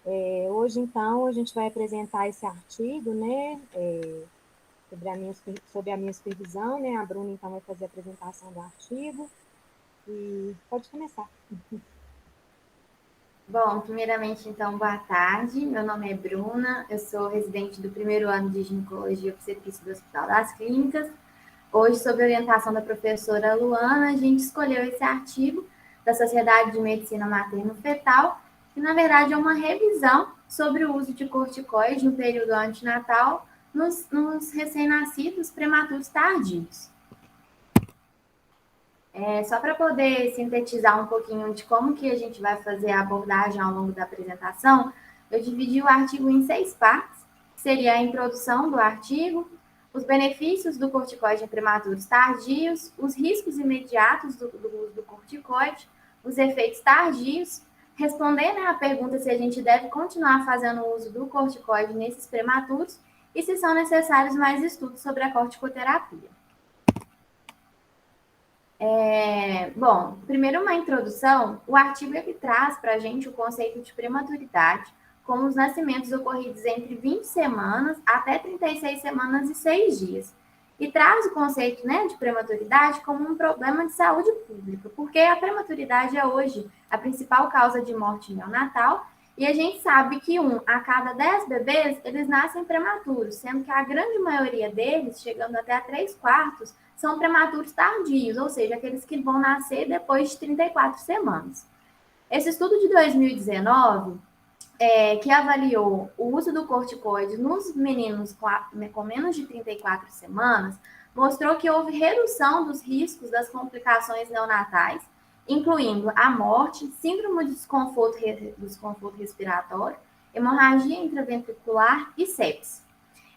Hoje, então, a gente vai apresentar esse artigo, né, sobre a minha supervisão, né? A Bruna, então, vai fazer a apresentação do artigo e pode começar. Bom, primeiramente, então, boa tarde. Meu nome é Bruna, eu sou residente do primeiro ano de Ginecologia e Obstetrícia do Hospital das Clínicas. Hoje, sob orientação da professora Luana, a gente escolheu esse artigo da Sociedade de Medicina Materno-Fetal, que, na verdade, é uma revisão sobre o uso de corticoide no período antinatal nos recém-nascidos prematuros tardios. Só para poder sintetizar um pouquinho de como que a gente vai fazer a abordagem ao longo da apresentação, eu dividi o artigo em 6 partes, que seria a introdução do artigo, os benefícios do corticoide em prematuros tardios, os riscos imediatos do uso do corticoide, os efeitos tardios, responder, né, a pergunta se a gente deve continuar fazendo uso do corticoide nesses prematuros e se são necessários mais estudos sobre a corticoterapia. Bom, primeiro uma introdução, o artigo ele traz para a gente o conceito de prematuridade, como os nascimentos ocorridos entre 20 semanas até 36 semanas e 6 dias. E traz o conceito, né, de prematuridade como um problema de saúde pública, porque a prematuridade é hoje a principal causa de morte neonatal, e a gente sabe que 1 a cada 10 bebês, eles nascem prematuros, sendo que a grande maioria deles, chegando até a 3 quartos, são prematuros tardios, ou seja, aqueles que vão nascer depois de 34 semanas. Esse estudo de 2019, que avaliou o uso do corticoide nos meninos com menos de 34 semanas, mostrou que houve redução dos riscos das complicações neonatais, incluindo a morte, síndrome de desconforto respiratório, hemorragia intraventricular e sepsis.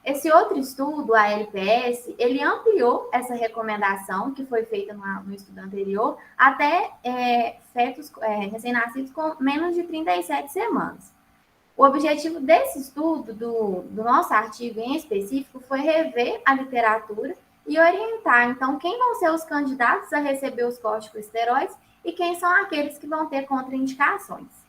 Esse outro estudo, a LPS, ele ampliou essa recomendação que foi feita no estudo anterior até fetos recém-nascidos com menos de 37 semanas. O objetivo desse estudo, do nosso artigo em específico, foi rever a literatura e orientar, então, quem vão ser os candidatos a receber os corticosteroides e quem são aqueles que vão ter contraindicações.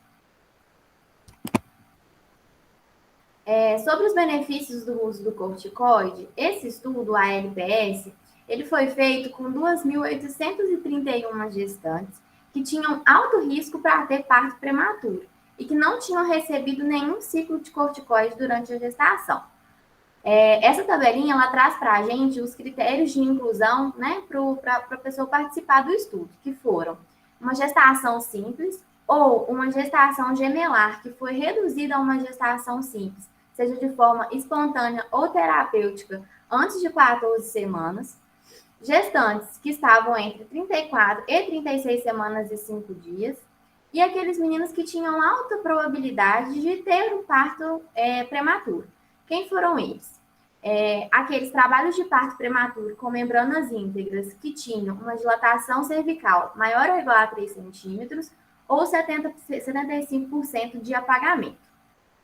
Sobre os benefícios do uso do corticoide, esse estudo, a LPS, ele foi feito com 2.831 gestantes que tinham alto risco para ter parto prematuro e que não tinham recebido nenhum ciclo de corticoide durante a gestação. Essa tabelinha ela traz para a gente os critérios de inclusão, né, para a pessoa participar do estudo, que foram uma gestação simples ou uma gestação gemelar, que foi reduzida a uma gestação simples, seja de forma espontânea ou terapêutica, antes de 14 semanas, gestantes que estavam entre 34 e 36 semanas e 5 dias, e aqueles meninos que tinham alta probabilidade de ter um parto prematuro. Quem foram eles? Aqueles trabalhos de parto prematuro com membranas íntegras que tinham uma dilatação cervical maior ou igual a 3 centímetros ou 75% de apagamento.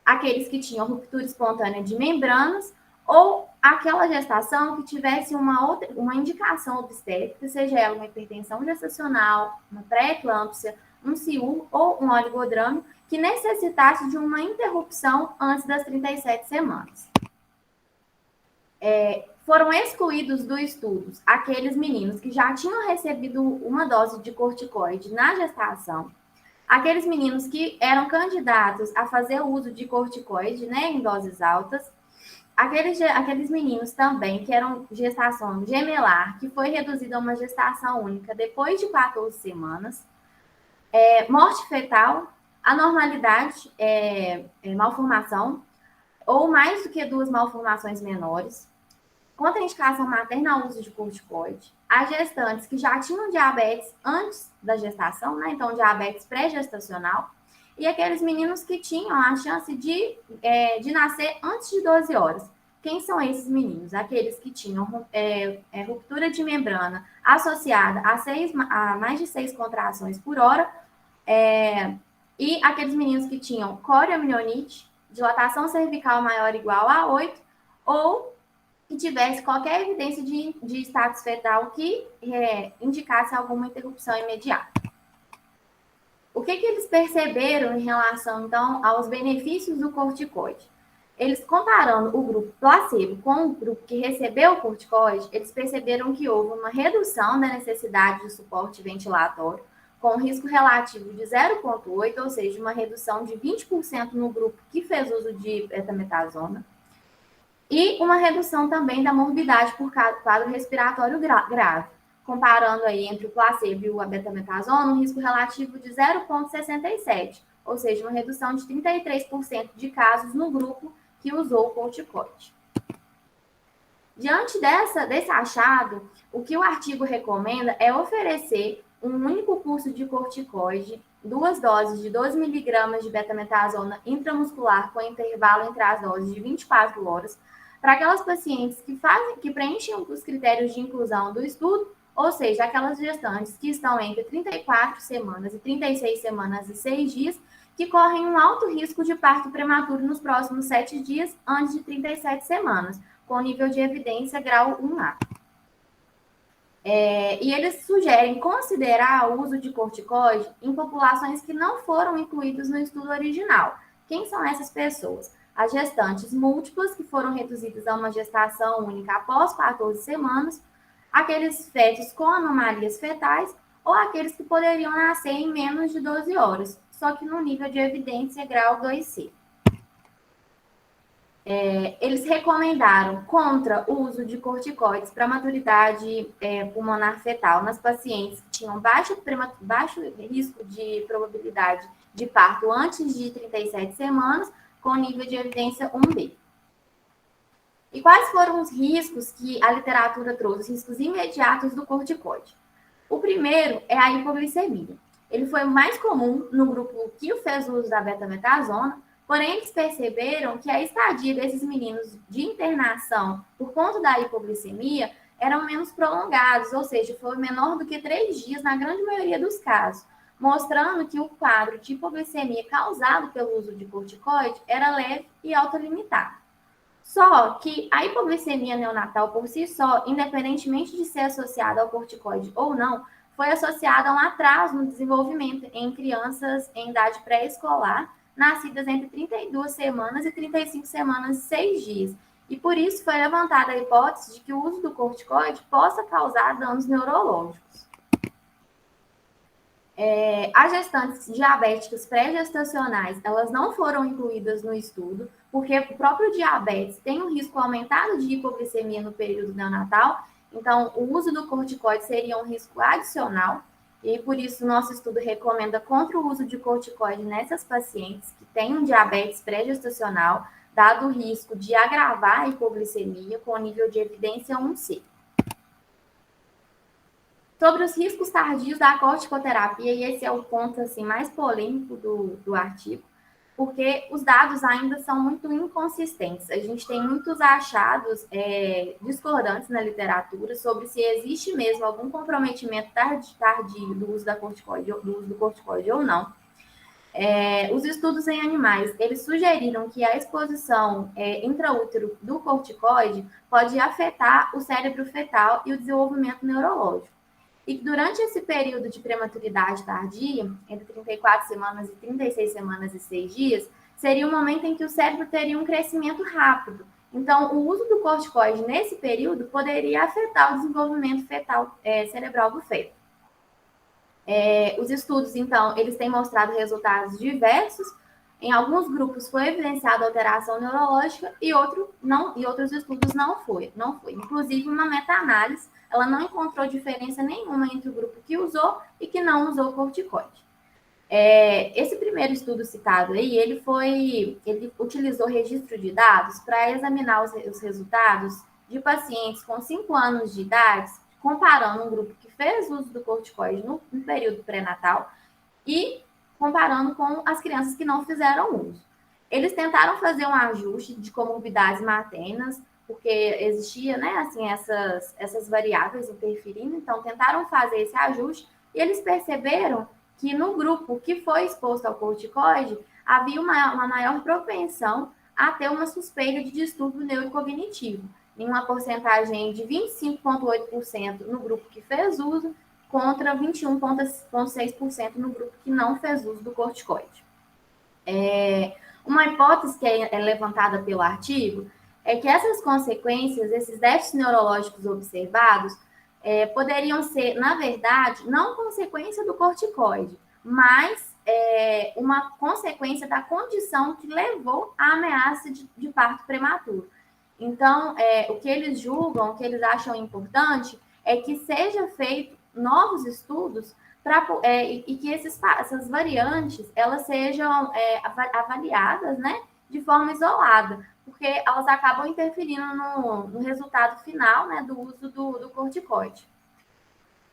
Aqueles que tinham ruptura espontânea de membranas ou aquela gestação que tivesse uma indicação obstétrica, seja ela uma hipertensão gestacional, uma pré-eclâmpsia, um CIU ou um oligodrame, que necessitasse de uma interrupção antes das 37 semanas. Foram excluídos do estudo aqueles meninos que já tinham recebido uma dose de corticoide na gestação, aqueles meninos que eram candidatos a fazer o uso de corticoide, né, em doses altas, aqueles meninos também que eram gestação gemelar, que foi reduzida a uma gestação única depois de 14 semanas, morte fetal, anormalidade, malformação, ou mais do que 2 malformações menores, contraindicação materna ao uso de corticoide, as gestantes que já tinham diabetes antes da gestação, né? Então diabetes pré-gestacional, e aqueles meninos que tinham a chance de nascer antes de 12 horas. Quem são esses meninos? Aqueles que tinham ruptura de membrana associada a mais de 6 contrações por hora, e aqueles meninos que tinham corioamnionite, dilatação cervical maior ou igual a 8, ou que tivesse qualquer evidência de status fetal que indicasse alguma interrupção imediata. O que eles perceberam em relação, então, aos benefícios do corticoide? Eles, comparando o grupo placebo com o grupo que recebeu o corticoide, eles perceberam que houve uma redução da necessidade de suporte ventilatório, com risco relativo de 0,8, ou seja, uma redução de 20% no grupo que fez uso de betametasona, e uma redução também da morbidade por quadro respiratório grave, comparando aí entre o placebo e o betametasona, um risco relativo de 0,67, ou seja, uma redução de 33% de casos no grupo que usou o corticoide. Diante desse achado, o que o artigo recomenda é oferecer um único curso de corticoide, 2 doses de 12 miligramas de betametasona intramuscular com intervalo entre as doses de 24 horas, para aquelas pacientes que preenchem os critérios de inclusão do estudo, ou seja, aquelas gestantes que estão entre 34 semanas e 36 semanas e 6 dias, que correm um alto risco de parto prematuro nos próximos 7 dias antes de 37 semanas, com nível de evidência grau 1A. E eles sugerem considerar o uso de corticoide em populações que não foram incluídas no estudo original. Quem são essas pessoas? As gestantes múltiplas, que foram reduzidas a uma gestação única após 14 semanas, aqueles fetos com anomalias fetais ou aqueles que poderiam nascer em menos de 12 horas, só que no nível de evidência grau 2C. Eles recomendaram contra o uso de corticoides para maturidade pulmonar fetal nas pacientes que tinham baixo risco de probabilidade de parto antes de 37 semanas, com nível de evidência 1B. E quais foram os riscos que a literatura trouxe, os riscos imediatos do corticoide? O primeiro é a hipoglicemia. Ele foi o mais comum no grupo que fez uso da betametasona, porém eles perceberam que a estadia desses meninos de internação por conta da hipoglicemia eram menos prolongados, ou seja, foi menor do que 3 dias na grande maioria dos casos, mostrando que o quadro de hipoglicemia causado pelo uso de corticoide era leve e autolimitado. Só que a hipoglicemia neonatal por si só, independentemente de ser associada ao corticoide ou não, foi associada a um atraso no desenvolvimento em crianças em idade pré-escolar, nascidas entre 32 semanas e 35 semanas e 6 dias. E por isso foi levantada a hipótese de que o uso do corticoide possa causar danos neurológicos. As gestantes diabéticas pré-gestacionais, elas não foram incluídas no estudo, porque o próprio diabetes tem um risco aumentado de hipoglicemia no período neonatal, então o uso do corticoide seria um risco adicional, e por isso nosso estudo recomenda contra o uso de corticoide nessas pacientes que têm um diabetes pré-gestacional, dado o risco de agravar a hipoglicemia com nível de evidência 1C. Sobre os riscos tardios da corticoterapia, e esse é o ponto assim, mais polêmico do artigo, porque os dados ainda são muito inconsistentes. A gente tem muitos achados discordantes na literatura sobre se existe mesmo algum comprometimento tardio do uso do corticoide ou não. Os estudos em animais, eles sugeriram que a exposição intraútero do corticoide pode afetar o cérebro fetal e o desenvolvimento neurológico. E durante esse período de prematuridade tardia, entre 34 semanas e 36 semanas e 6 dias, seria um momento em que o cérebro teria um crescimento rápido. Então, o uso do corticoide nesse período poderia afetar o desenvolvimento fetal, cerebral do feto. Os estudos, então, eles têm mostrado resultados diversos. Em alguns grupos foi evidenciada alteração neurológica e outros estudos não foi. Inclusive, uma meta-análise, ela não encontrou diferença nenhuma entre o grupo que usou e que não usou corticoide. Esse primeiro estudo citado aí, ele utilizou registro de dados para examinar os resultados de pacientes com 5 anos de idade, comparando um grupo que fez uso do corticoide no período pré-natal e comparando com as crianças que não fizeram uso. Eles tentaram fazer um ajuste de comorbidades maternas, porque existia, né, assim, essas variáveis interferindo, então tentaram fazer esse ajuste e eles perceberam que no grupo que foi exposto ao corticoide havia uma maior propensão a ter uma suspeita de distúrbio neurocognitivo, em uma porcentagem de 25,8% no grupo que fez uso, contra 21,6% no grupo que não fez uso do corticoide. Uma hipótese que é levantada pelo artigo é que essas consequências, esses déficits neurológicos observados, poderiam ser, na verdade, não consequência do corticoide, mas uma consequência da condição que levou à ameaça de parto prematuro. Então, o que eles julgam, o que eles acham importante, é que seja feito novos estudos e que essas variantes elas sejam avaliadas, né, de forma isolada, porque elas acabam interferindo no resultado final, né, do uso do corticoide.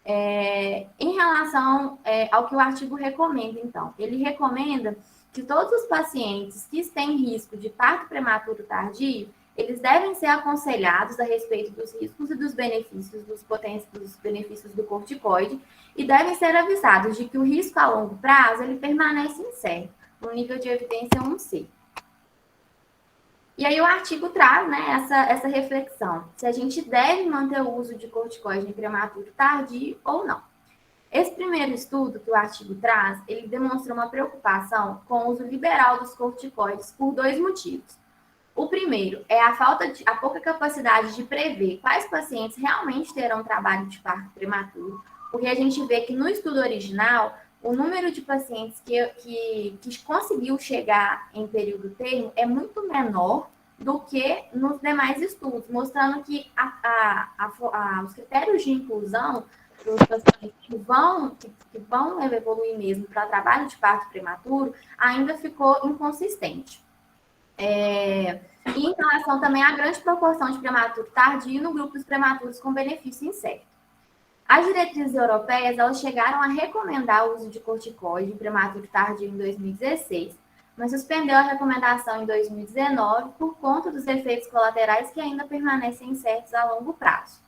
Em relação ao que o artigo recomenda, então, ele recomenda que todos os pacientes que têm risco de parto prematuro tardio, eles devem ser aconselhados a respeito dos riscos e dos benefícios, dos benefícios do corticoide, e devem ser avisados de que o risco a longo prazo ele permanece incerto, no nível de evidência 1C. E aí o artigo traz, né, essa reflexão, se a gente deve manter o uso de corticoide em prematuro tardio ou não. Esse primeiro estudo que o artigo traz, ele demonstra uma preocupação com o uso liberal dos corticoides por 2 motivos. O primeiro é a pouca capacidade de prever quais pacientes realmente terão trabalho de parto prematuro, porque a gente vê que no estudo original, o número de pacientes que conseguiu chegar em período termo é muito menor do que nos demais estudos, mostrando que os critérios de inclusão dos pacientes que vão evoluir mesmo para trabalho de parto prematuro ainda ficou inconsistente. E em relação também à grande proporção de prematuro tardio no grupo dos prematuros com benefício incerto. As diretrizes europeias, elas chegaram a recomendar o uso de corticoide em prematuro tardio em 2016, mas suspendeu a recomendação em 2019 por conta dos efeitos colaterais que ainda permanecem incertos a longo prazo.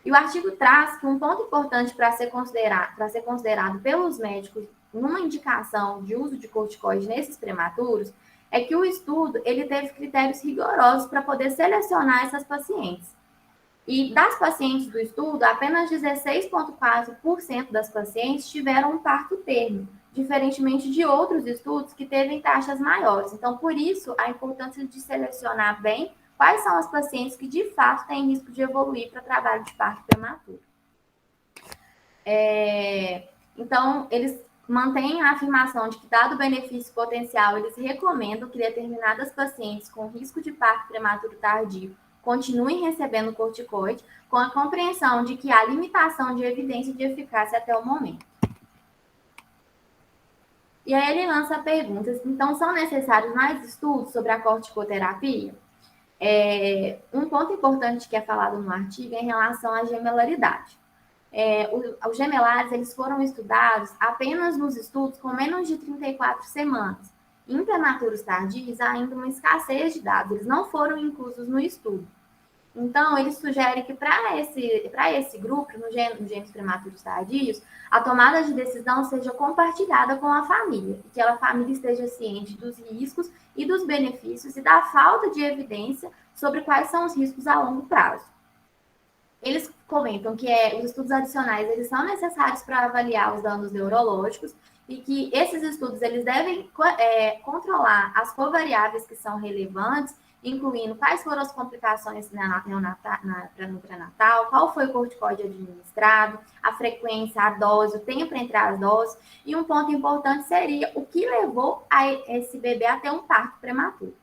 E o artigo traz que um ponto importante para ser considerado pelos médicos numa indicação de uso de corticoide nesses prematuros é que o estudo ele teve critérios rigorosos para poder selecionar essas pacientes. E das pacientes do estudo, apenas 16,4% das pacientes tiveram um parto termo, diferentemente de outros estudos que teve taxas maiores. Então, por isso, a importância de selecionar bem quais são as pacientes que, de fato, têm risco de evoluir para trabalho de parto prematuro. Então, eles mantêm a afirmação de que, dado o benefício potencial, eles recomendam que determinadas pacientes com risco de parto prematuro tardio continuem recebendo corticoide, com a compreensão de que há limitação de evidência de eficácia até o momento. E aí ele lança perguntas. Então, são necessários mais estudos sobre a corticoterapia? Um ponto importante que é falado no artigo é em relação à gemelaridade. Os gemelares eles foram estudados apenas nos estudos com menos de 34 semanas. Em prematuros tardios, há ainda uma escassez de dados, eles não foram inclusos no estudo. Então, ele sugere que para esse grupo, nos gêmeos prematuros tardios, a tomada de decisão seja compartilhada com a família, e que a família esteja ciente dos riscos e dos benefícios e da falta de evidência sobre quais são os riscos a longo prazo. Eles comentam que os estudos adicionais eles são necessários para avaliar os danos neurológicos e que esses estudos eles devem controlar as covariáveis que são relevantes, incluindo quais foram as complicações no pré-natal, qual foi o corticoide administrado, a frequência, a dose, o tempo entre as doses, e um ponto importante seria o que levou esse bebê a ter um parto prematuro.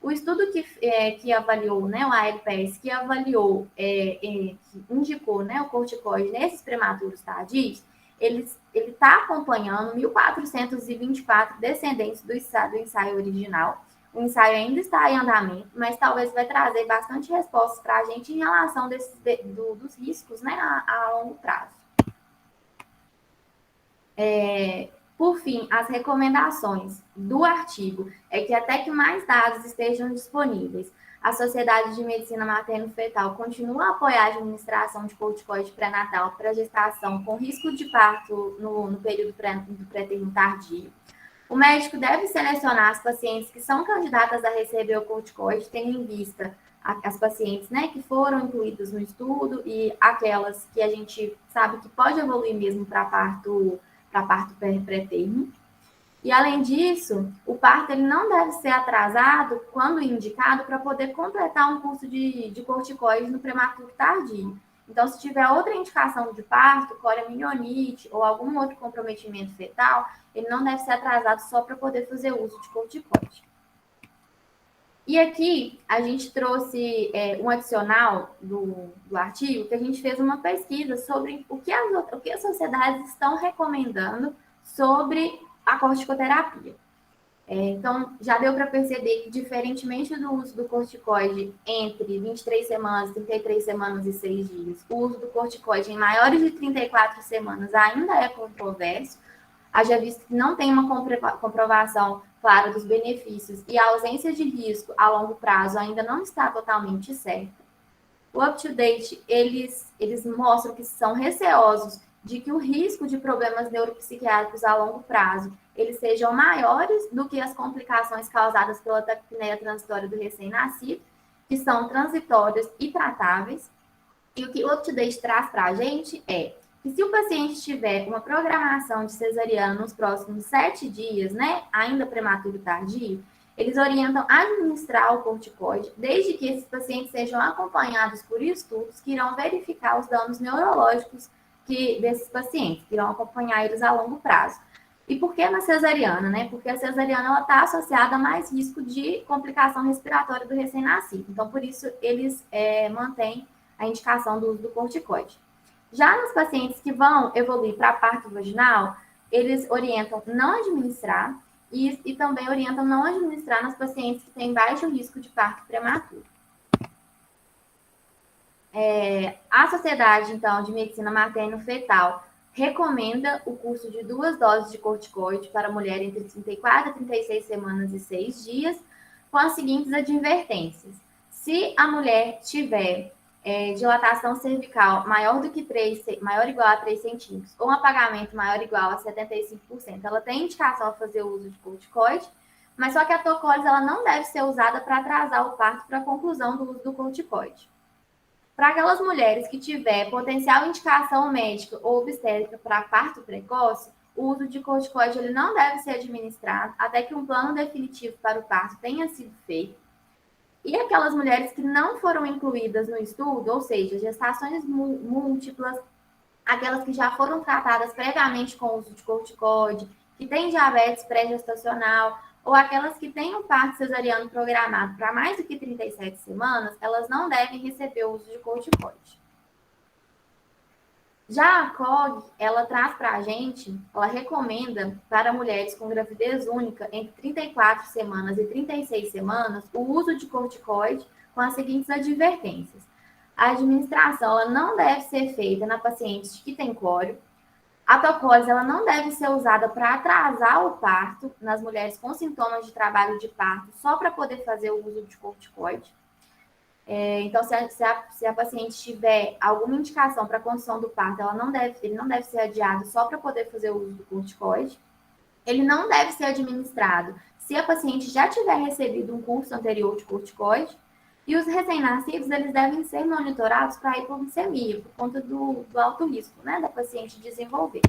O estudo que avaliou, né, o ALPS, que avaliou, que indicou, né, o corticoide nesses prematuros tardios, ele está acompanhando 1.424 descendentes do ensaio original. O ensaio ainda está em andamento, mas talvez vai trazer bastante respostas para a gente em relação dos riscos, né, a longo prazo. Por fim, as recomendações do artigo é que até que mais dados estejam disponíveis, a Sociedade de Medicina Materno-Fetal continua a apoiar a administração de corticoide pré-natal para gestação com risco de parto no período do pré-termo tardio. O médico deve selecionar as pacientes que são candidatas a receber o corticoide, tendo em vista as pacientes, né, que foram incluídas no estudo e aquelas que a gente sabe que pode evoluir mesmo para parto pré-termo. E além disso, o parto ele não deve ser atrasado quando indicado para poder completar um curso de corticoide no prematuro tardio. Então, se tiver outra indicação de parto, coreoamnionites ou algum outro comprometimento fetal, ele não deve ser atrasado só para poder fazer uso de corticoide. E aqui a gente trouxe um adicional do artigo, que a gente fez uma pesquisa sobre o que as sociedades estão recomendando sobre a corticoterapia. Então, já deu para perceber que, diferentemente do uso do corticoide entre 23 semanas, 33 semanas e 6 dias, o uso do corticoide em maiores de 34 semanas ainda é controverso, haja visto que não tem uma comprovação clara dos benefícios e a ausência de risco a longo prazo ainda não está totalmente certa. O UpToDate, eles mostram que são receosos de que o risco de problemas neuropsiquiátricos a longo prazo eles sejam maiores do que as complicações causadas pela taquipneia transitória do recém-nascido, que são transitórias e tratáveis. E o que o UpToDate traz para a gente é que se o paciente tiver uma programação de cesariana nos próximos 7 dias, né, ainda prematuro tardio, eles orientam a administrar o corticoide, desde que esses pacientes sejam acompanhados por estudos que irão verificar os danos neurológicos desses pacientes, que irão acompanhar eles a longo prazo. E por que na cesariana, né? Porque a cesariana está associada a mais risco de complicação respiratória do recém-nascido. Então, por isso, eles mantêm a indicação do uso do corticoide. Já nos pacientes que vão evoluir para parto vaginal, eles orientam não administrar e também orientam não administrar nas pacientes que têm baixo risco de parto prematuro. A Sociedade, então, de Medicina Materno-Fetal recomenda o curso de 2 doses de corticoide para mulher entre 34 e 36 semanas e 6 dias, com as seguintes advertências. Se a mulher tiver dilatação cervical maior ou igual a 3 centímetros, ou um apagamento maior ou igual a 75%, ela tem indicação a fazer o uso de corticoide, mas só que a tocólise ela não deve ser usada para atrasar o parto para a conclusão do uso do corticoide. Para aquelas mulheres que tiver potencial indicação médica ou obstétrica para parto precoce, o uso de corticoide ele não deve ser administrado até que um plano definitivo para o parto tenha sido feito. E aquelas mulheres que não foram incluídas no estudo, ou seja, gestações múltiplas, aquelas que já foram tratadas previamente com o uso de corticoide, que têm diabetes pré-gestacional, ou aquelas que têm um parto cesariano programado para mais do que 37 semanas, elas não devem receber o uso de corticoide. Já a COG, ela traz para a gente, ela recomenda para mulheres com gravidez única entre 34 semanas e 36 semanas o uso de corticoide com as seguintes advertências. A administração ela não deve ser feita na paciente que tem cório. A tocólise ela não deve ser usada para atrasar o parto nas mulheres com sintomas de trabalho de parto, só para poder fazer o uso de corticoide. Então, se a paciente tiver alguma indicação para a condução do parto, ele não deve ser adiado só para poder fazer o uso do corticoide. Ele não deve ser administrado se a paciente já tiver recebido um curso anterior de corticoide. E os recém-nascidos, eles devem ser monitorados para a hipoglicemia, por conta do alto risco, né, da paciente desenvolver.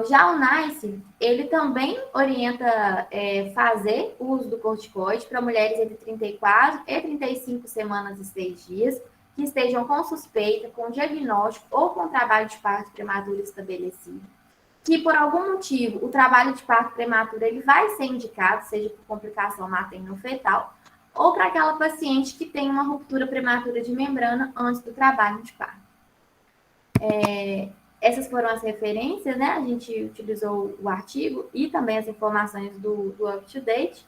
Já o NICE, ele também orienta fazer o uso do corticoide para mulheres entre 34 e 35 semanas e 6 dias, que estejam com suspeita, com diagnóstico ou com trabalho de parto prematuro estabelecido. Que por algum motivo o trabalho de parto prematuro ele vai ser indicado, seja por complicação materno-fetal, ou para aquela paciente que tem uma ruptura prematura de membrana antes do trabalho de parto. Essas foram as referências, né? A gente utilizou o artigo e também as informações do UpToDate.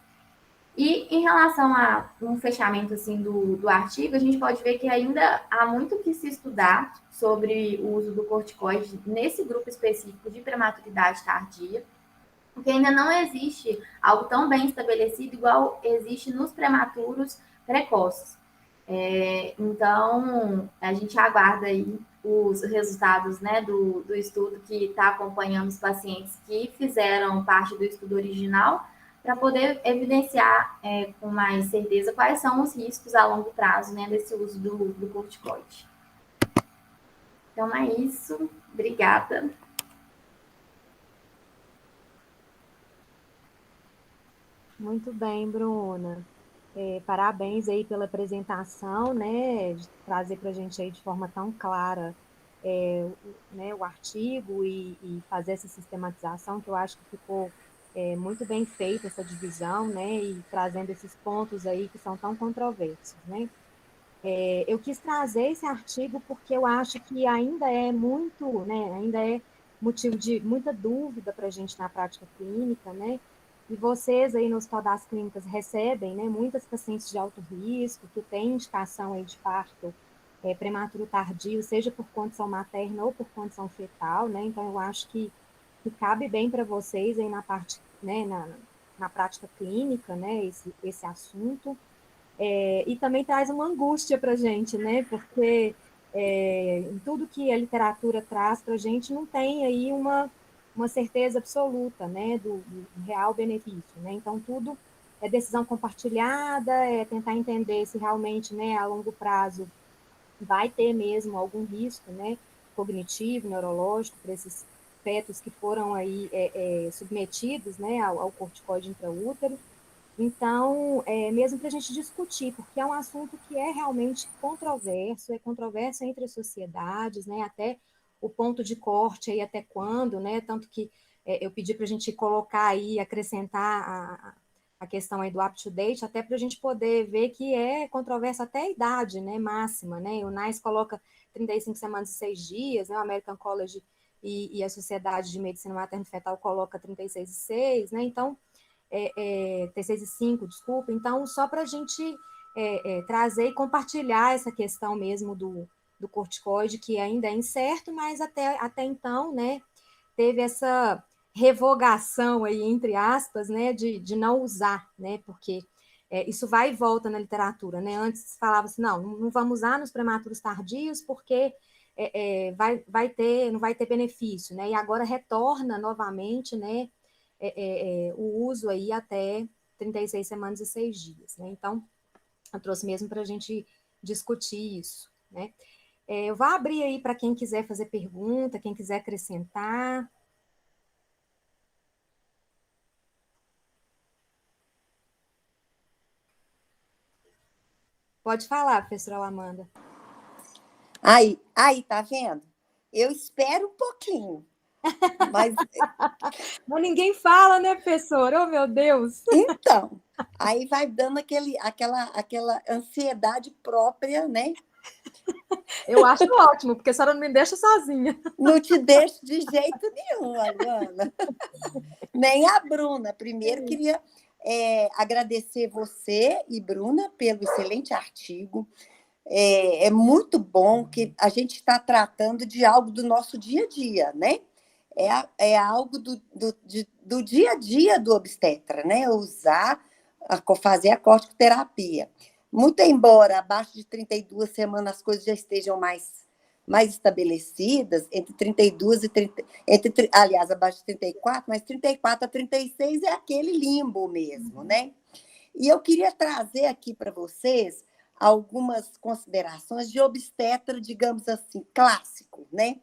E em relação a um fechamento assim, do artigo, a gente pode ver que ainda há muito que se estudar sobre o uso do corticoide nesse grupo específico de prematuridade tardia, porque ainda não existe algo tão bem estabelecido igual existe nos prematuros precoces. Então, a gente aguarda aí os resultados, né, do estudo que está acompanhando os pacientes que fizeram parte do estudo original, para poder evidenciar com mais certeza quais são os riscos a longo prazo, né, desse uso do corticoide. Então é isso. Obrigada. Muito bem, Bruna. Parabéns aí pela apresentação, né, de trazer para a gente aí de forma tão clara né, o artigo e fazer essa sistematização, que eu acho que ficou muito bem feita essa divisão, né, e trazendo esses pontos aí que são tão controversos, né. Eu quis trazer esse artigo porque eu acho que ainda é muito, né, ainda é motivo de muita dúvida para a gente na prática clínica, né, e vocês aí no Hospital das Clínicas recebem, né, muitas pacientes de alto risco que têm indicação aí de parto prematuro tardio, seja por condição materna ou por condição fetal, né, então eu acho que cabe bem para vocês aí na parte, né, na prática clínica, né, esse assunto. E também traz uma angústia para a gente, né? Porque em tudo que a literatura traz para a gente não tem aí uma certeza absoluta, né? Do real benefício, né? Então, tudo é decisão compartilhada, é tentar entender se realmente, né, a longo prazo vai ter mesmo algum risco, né? Cognitivo, neurológico, para esses fetos que foram aí submetidos, né, ao corticoide intraútero. Então, mesmo para a gente discutir, porque é um assunto que é realmente controverso, é controverso entre as sociedades, né, até o ponto de corte aí até quando, né, tanto que eu pedi para a gente colocar aí, acrescentar a questão aí do up-to-date, até para a gente poder ver que é controverso até a idade, né, máxima, né, o NICE coloca 35 semanas e 6 dias, né, o American College e a Sociedade de Medicina Materno-Fetal coloca 36 e 6, né, então T6 e 5, desculpa. Então, só para a gente trazer e compartilhar essa questão mesmo do corticoide, que ainda é incerto, mas até então, né, teve essa revogação aí, entre aspas, né, de não usar, né, porque isso vai e volta na literatura, né, antes falava assim, não vamos usar nos prematuros tardios porque não vai ter benefício, né, e agora retorna novamente, né, o uso aí até 36 semanas e 6 dias, né? Então, eu trouxe mesmo para a gente discutir isso, né? Eu vou abrir aí para quem quiser fazer pergunta, quem quiser acrescentar. Pode falar, professora Amanda. Aí, tá vendo? Eu espero um pouquinho, mas Mas ninguém fala, né, professora? Oh, meu Deus! então, aí vai dando aquela ansiedade própria, né? Eu acho ótimo, porque a senhora não me deixa sozinha. Não te deixo de jeito nenhum, Aliana. Nem a Bruna. Primeiro, queria agradecer você e Bruna pelo excelente artigo. É muito bom que a gente está tratando de algo do nosso dia a dia, né? É algo do dia a dia do obstetra, né? Fazer a corticoterapia. Muito embora abaixo de 32 semanas as coisas já estejam mais estabelecidas, entre 32 e 30, aliás, abaixo de 34, mas 34 a 36 é aquele limbo mesmo, né? E eu queria trazer aqui para vocês algumas considerações de obstetra, digamos assim, clássico, né?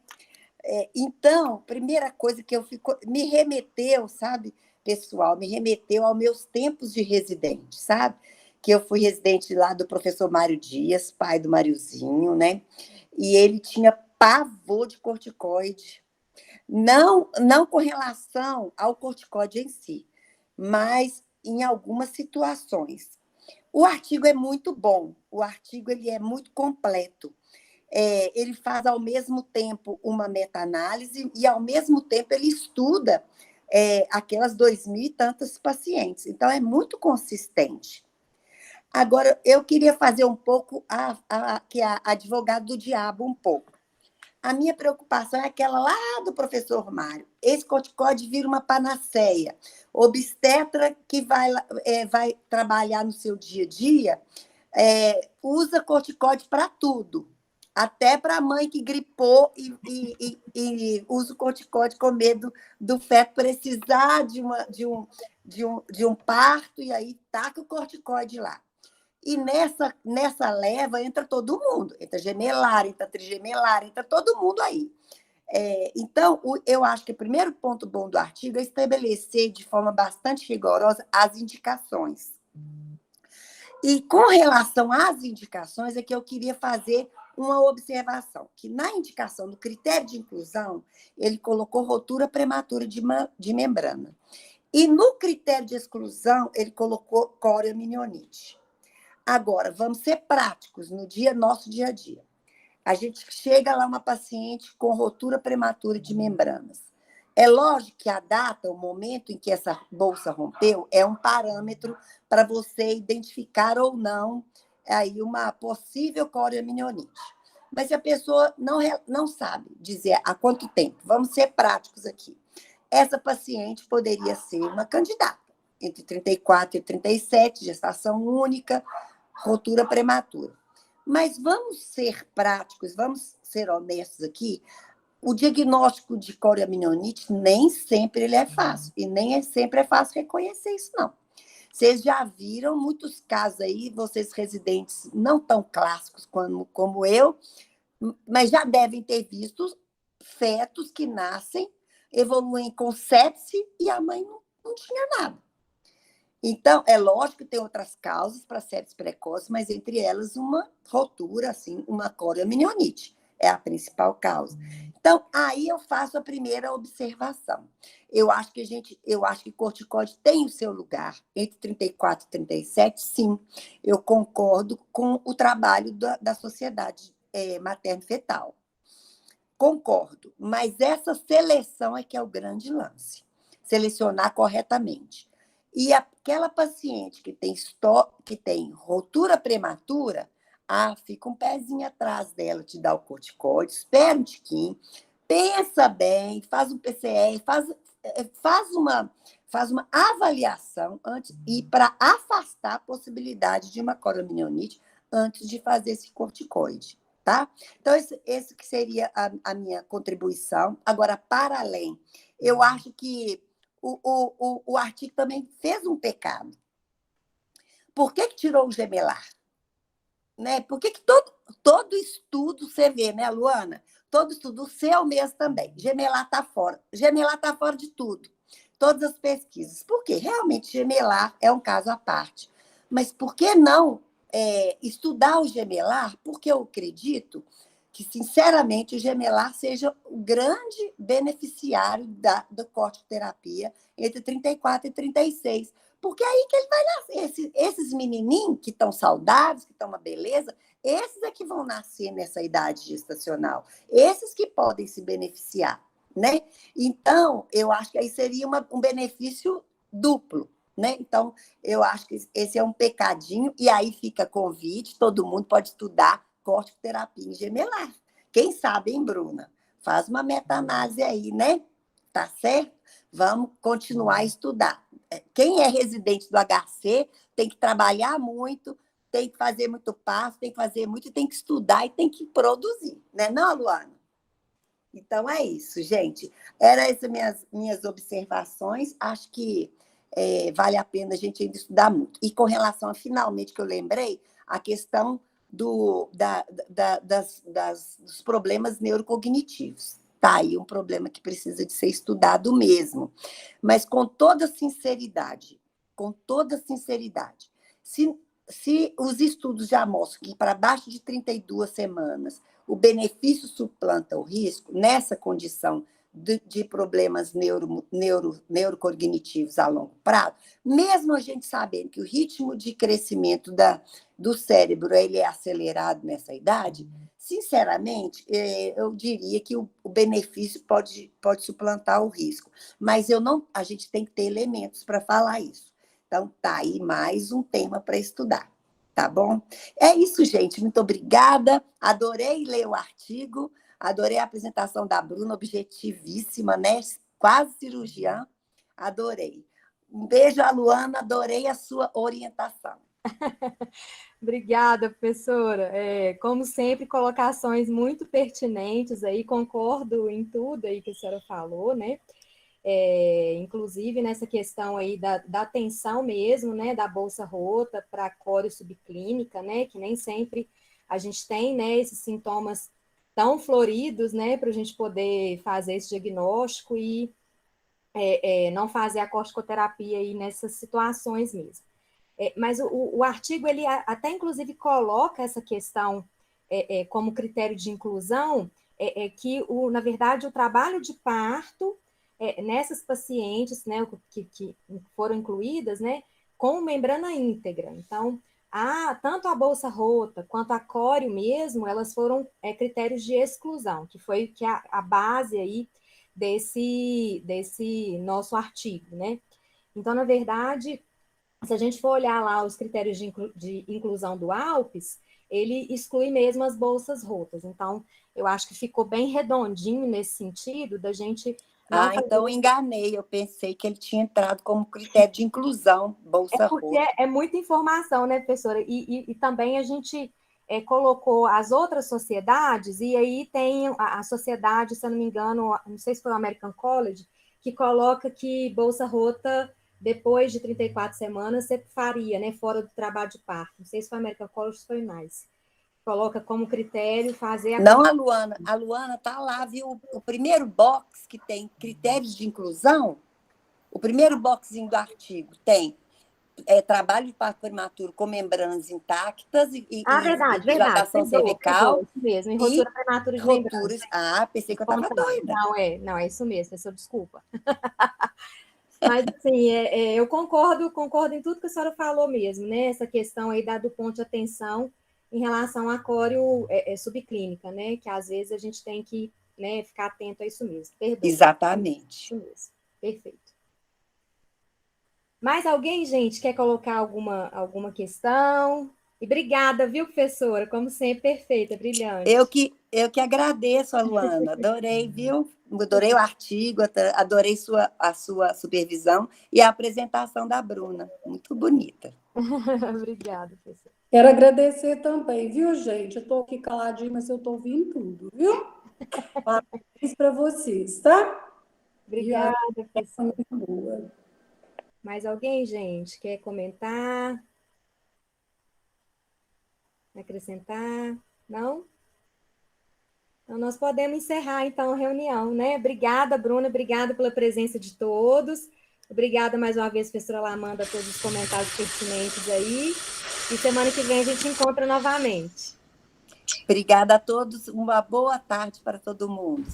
Então, primeira coisa que me remeteu, sabe, pessoal, me remeteu aos meus tempos de residente, sabe? Que eu fui residente lá do professor Mário Dias, pai do Mariozinho, né? E ele tinha pavor de corticoide, não com relação ao corticoide em si, mas em algumas situações. O artigo é muito bom, o artigo ele é muito completo. Ele faz, ao mesmo tempo, uma meta-análise e, ao mesmo tempo, ele estuda aquelas 2.000 e tantas pacientes. Então, é muito consistente. Agora, eu queria fazer um pouco que a advogado do diabo um pouco. A minha preocupação é aquela lá do professor Mário. Esse corticóide vira uma panaceia. Obstetra que vai trabalhar no seu dia a dia usa corticóide para tudo. Até para a mãe que gripou e usa o corticóide com medo do feto precisar de um parto, e aí taca o corticóide lá. E nessa leva entra todo mundo, entra gemelar, entra trigemelar, entra todo mundo aí. Então, eu acho que o primeiro ponto bom do artigo é estabelecer de forma bastante rigorosa as indicações. E com relação às indicações, é que eu queria fazer uma observação, que na indicação do critério de inclusão, ele colocou rotura prematura de membrana. E no critério de exclusão, ele colocou coriamnionites. Agora, vamos ser práticos no nosso dia a dia. A gente chega lá uma paciente com rotura prematura de membranas. É lógico que a data, o momento em que essa bolsa rompeu, é um parâmetro para você identificar ou não aí uma possível coriamnionites. Mas se a pessoa não sabe dizer há quanto tempo, vamos ser práticos aqui. Essa paciente poderia ser uma candidata, entre 34 e 37, gestação única, rotura prematura. Mas vamos ser práticos, vamos ser honestos aqui. O diagnóstico de coriamnionites nem sempre ele é fácil, e nem sempre é fácil reconhecer isso, não. Vocês já viram muitos casos aí, vocês residentes não tão clássicos como eu, mas já devem ter visto fetos que nascem, evoluem com sepse e a mãe não tinha nada. Então, é lógico que tem outras causas para sepse precoce, mas entre elas uma rotura, assim, uma coriamnionites é a principal causa. Então, aí eu faço a primeira observação. Eu acho que corticóide tem o seu lugar entre 34 e 37, sim. Eu concordo com o trabalho da sociedade materno-fetal. Concordo, mas essa seleção é que é o grande lance. Selecionar corretamente. E aquela paciente que tem rotura prematura, fica um pezinho atrás dela, te dá o corticóide, espera um tiquinho, pensa bem, faz um PCR, faz uma avaliação antes, e para afastar a possibilidade de uma coriamnionites antes de fazer esse corticoide, tá? Então, esse que seria a minha contribuição. Agora, para além, eu acho que o artigo também fez um pecado. Por que tirou o gemelar? Né? Por que todo estudo você vê, né, Luana? Todo estudo, o seu mesmo também. Gemelar está fora. Gemelar está fora de tudo. Todas as pesquisas. Por quê? Realmente, gemelar é um caso à parte. Mas por que não estudar o gemelar? Porque eu acredito que, sinceramente, o gemelar seja o grande beneficiário da corticoterapia entre 34 e 36. Porque é aí que ele vai nascer. Esses menininhos que estão saudáveis, que estão uma beleza, esses é que vão nascer nessa idade gestacional. Esses que podem se beneficiar, né? Então, eu acho que aí seria um benefício duplo, né? Então, eu acho que esse é um pecadinho, e aí fica convite, todo mundo pode estudar corticoterapia em gemelar. Quem sabe, hein, Bruna? Faz uma meta-análise aí, né? Tá certo? Vamos continuar a estudar. Quem é residente do HC tem que trabalhar muito, tem que fazer muito passo, tem que fazer muito, tem que estudar e tem que produzir, né, não, Luana? Então, é isso, gente. Eram essas minhas observações. Acho que vale a pena a gente ainda estudar muito. E com relação a, finalmente, que eu lembrei, a questão dos problemas neurocognitivos. Está aí um problema que precisa de ser estudado mesmo. Mas com toda sinceridade, se os estudos já mostram que para baixo de 32 semanas o benefício suplanta o risco, nessa condição de problemas neurocognitivos a longo prazo, mesmo a gente sabendo que o ritmo de crescimento do cérebro ele é acelerado nessa idade, sinceramente, eu diria que o benefício pode suplantar o risco. Mas a gente tem que ter elementos para falar isso. Então, tá aí mais um tema para estudar, tá bom? É isso, gente. Muito obrigada. Adorei ler o artigo, adorei a apresentação da Bruna, objetivíssima, né? Quase cirurgiã. Adorei. Um beijo à Luana, adorei a sua orientação. Obrigada, professora. Como sempre, colocações muito pertinentes aí, concordo em tudo aí que a senhora falou, né? Inclusive nessa questão aí da atenção mesmo, né, da bolsa rota para a cório subclínica, né, que nem sempre a gente tem, né, esses sintomas tão floridos, né, para a gente poder fazer esse diagnóstico e não fazer a corticoterapia aí nessas situações mesmo. Mas o artigo, ele até inclusive coloca essa questão como critério de inclusão, que, na verdade, o trabalho de parto nessas pacientes, né, que foram incluídas, né, com membrana íntegra. Então, tanto a bolsa rota quanto a cório mesmo, elas foram critérios de exclusão, que foi que a base aí desse nosso artigo, né? Então, na verdade, se a gente for olhar lá os critérios de inclusão do ALPS, ele exclui mesmo as bolsas rotas. Então, eu acho que ficou bem redondinho nesse sentido da gente não fazer... então enganei, eu pensei que ele tinha entrado como critério de inclusão, bolsa porque rota. é muita informação, né, professora? E também a gente colocou as outras sociedades, e aí tem a sociedade, se eu não me engano, não sei se foi o American College, que coloca que bolsa rota, depois de 34 semanas, você faria, né, fora do trabalho de parto. Não sei se foi o American College ou se foi mais. Coloca como critério fazer a... Não, a Luana está lá, viu? O primeiro box que tem critérios de inclusão, o primeiro boxinho do artigo tem trabalho de parto prematuro com membranas intactas e verdade. dilatação cervical. Isso mesmo, e rotura prematura de membranas. Pensei que eu estava doida. Não, é isso mesmo, professor, desculpa. Mas, assim, eu concordo em tudo que a senhora falou mesmo, né? Essa questão aí do ponto de atenção em relação à cório subclínica, né? Que às vezes a gente tem que, né, ficar atento a isso mesmo. Perdão. Exatamente. Isso mesmo. Perfeito. Mais alguém, gente, quer colocar alguma questão? E obrigada, viu, professora? Como sempre, perfeita, brilhante. Eu que agradeço, Luana. Adorei, viu? Adorei o artigo, adorei a sua supervisão e a apresentação da Bruna. Muito bonita. Obrigada, professora. Quero agradecer também, viu, gente? Eu estou aqui caladinha, mas eu estou ouvindo tudo, viu? Parabéns para vocês, tá? Obrigada, professora. Muito boa. Mais alguém, gente? Quer comentar? Acrescentar? Não? Então, nós podemos encerrar, então, a reunião, né? Obrigada, Bruna, obrigada pela presença de todos. Obrigada mais uma vez, professora Lamanda, a todos os comentários pertinentes aí. E semana que vem a gente encontra novamente. Obrigada a todos. Uma boa tarde para todo mundo.